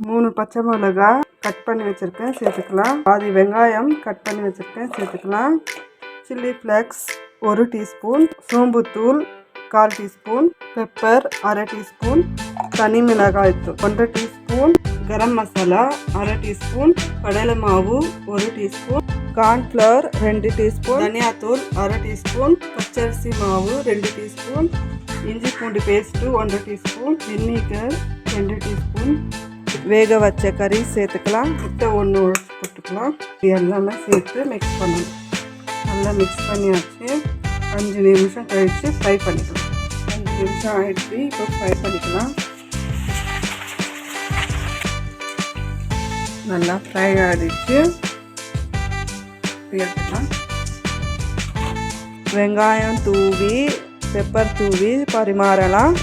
3 பச்சை மிளகா கட் பண்ணி வச்சுருக்கேன், சேர்த்துக்கலாம். பாதி வெங்காயம் கட் பண்ணி வச்சுருக்கேன், சேர்த்துக்கலாம். சில்லி ஃப்ளேக்ஸ் 1 டீஸ்பூன், சோம்புத்தூள் 1/4 டீஸ்பூன், பெப்பர் 1/2 டீஸ்பூன், தனி மிளகாய் தூள் 1 டீஸ்பூன், கரம் மசாலா 1/2 டீஸ்பூன், கடலை மாவு 1 டீஸ்பூன், கார்ன்ஃப்ளவர் 2 டீஸ்பூன், தனியாத்தூள் 1/2 டீஸ்பூன், பச்சரிசி மாவு 2 டீஸ்பூன், இஞ்சி பூண்டு பேஸ்ட்டு 1 டீஸ்பூன், வினிகர் 2 டீஸ்பூன், வேக வச்ச கறி சேர்த்துக்கலாம். முட்டை 1 போட்டுக்கலாம். இது எல்லாமே சேர்த்து மிக்ஸ் பண்ணணும். நல்லா மிக்ஸ் பண்ணியாச்சு. 5 நிமிஷம் கழித்து ஃப்ரை பண்ணிக்கலாம். 5 நிமிஷம் ஆகிடுச்சு. இப்போ ஃப்ரை பண்ணிக்கலாம். நல்லா ஃப்ரை ஆகிடுச்சு. எடுத்துக்கலாம். வெங்காயம் தூவி பெப்பர் தூவி பரிமாறலாம்.